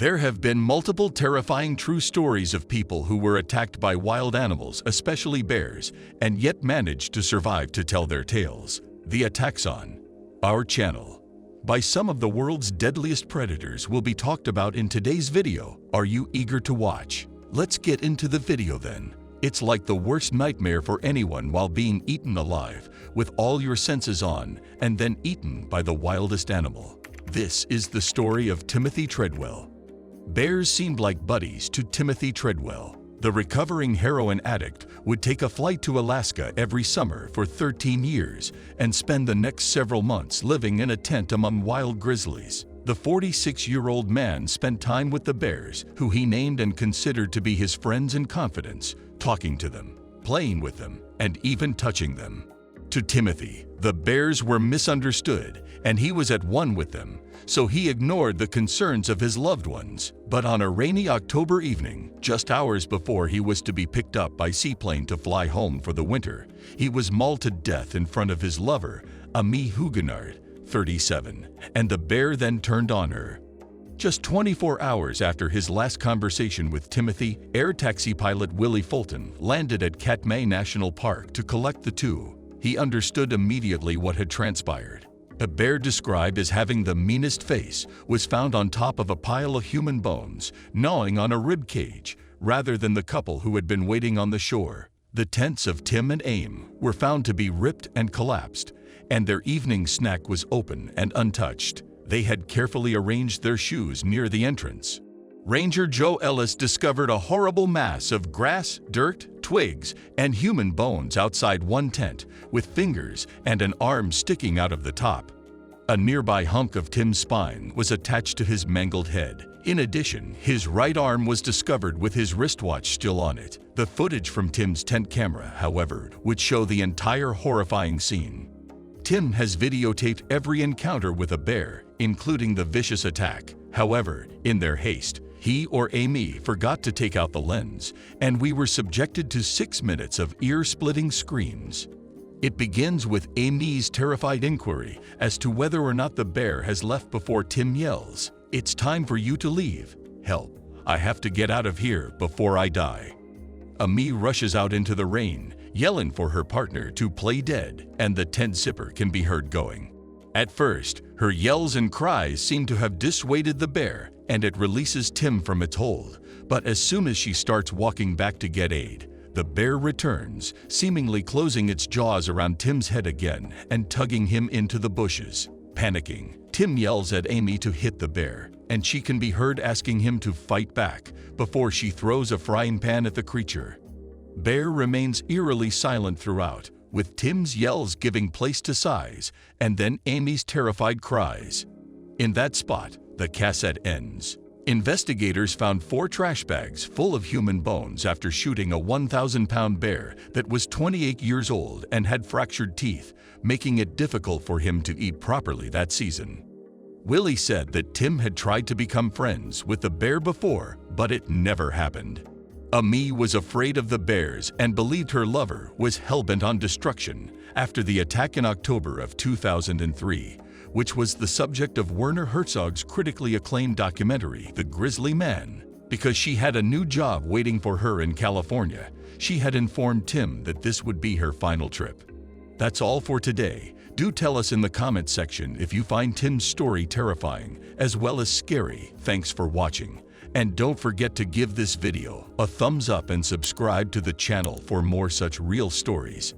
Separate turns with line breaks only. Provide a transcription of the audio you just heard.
There have been multiple terrifying true stories of people who were attacked by wild animals, especially bears, and yet managed to survive to tell their tales. The attacks on our channel by some of the world's deadliest predators will be talked about in today's video. Are you eager to watch? Let's get into the video then. It's like the worst nightmare for anyone while being eaten alive, with all your senses on, and then eaten by the wildest animal. This is the story of Timothy Treadwell. Bears seemed like buddies to Timothy Treadwell. The recovering heroin addict would take a flight to Alaska every summer for 13 years and spend the next several months living in a tent among wild grizzlies. The 46-year-old man spent time with the bears, who he named and considered to be his friends and confidants, talking to them, playing with them, and even touching them. To Timothy, the bears were misunderstood, and he was at one with them, so he ignored the concerns of his loved ones. But on a rainy October evening, just hours before he was to be picked up by seaplane to fly home for the winter, he was mauled to death in front of his lover, Amy Huguenard, 37, and the bear then turned on her. Just 24 hours after his last conversation with Timothy, air taxi pilot Willie Fulton landed at Katmai National Park to collect the two. He understood immediately what had transpired. A bear described as having the meanest face was found on top of a pile of human bones, gnawing on a rib cage, rather than the couple who had been waiting on the shore. The tents of Tim and Aim were found to be ripped and collapsed, and their evening snack was open and untouched. They had carefully arranged their shoes near the entrance. Ranger Joe Ellis discovered a horrible mass of grass, dirt, twigs, and human bones outside one tent, with fingers and an arm sticking out of the top. A nearby hunk of Tim's spine was attached to his mangled head. In addition, his right arm was discovered with his wristwatch still on it. The footage from Tim's tent camera, however, would show the entire horrifying scene. Tim has videotaped every encounter with a bear, including the vicious attack. However, in their haste, he or Amy forgot to take out the lens, and we were subjected to 6 minutes of ear-splitting screams. It begins with Amy's terrified inquiry as to whether or not the bear has left before Tim yells, "It's time for you to leave. Help, I have to get out of here before I die." Amy rushes out into the rain, yelling for her partner to play dead, and the tent zipper can be heard going. At first, her yells and cries seem to have dissuaded the bear, and it releases Tim from its hold. But as soon as she starts walking back to get aid, the bear returns, seemingly closing its jaws around Tim's head again and tugging him into the bushes. Panicking, Tim yells at Amy to hit the bear, and she can be heard asking him to fight back before she throws a frying pan at the creature. Bear remains eerily silent throughout, with Tim's yells giving place to sighs and then Amy's terrified cries. In that spot, the cassette ends. Investigators found 4 trash bags full of human bones after shooting a 1,000-pound bear that was 28 years old and had fractured teeth, making it difficult for him to eat properly that season. Willie said that Tim had tried to become friends with the bear before, but it never happened. Amy was afraid of the bears and believed her lover was hell-bent on destruction after the attack in October of 2003, which was the subject of Werner Herzog's critically acclaimed documentary, The Grizzly Man. Because she had a new job waiting for her in California, she had informed Tim that this would be her final trip. That's all for today. Do tell us in the comments section if you find Tim's story terrifying as well as scary. Thanks for watching. And don't forget to give this video a thumbs up and subscribe to the channel for more such real stories.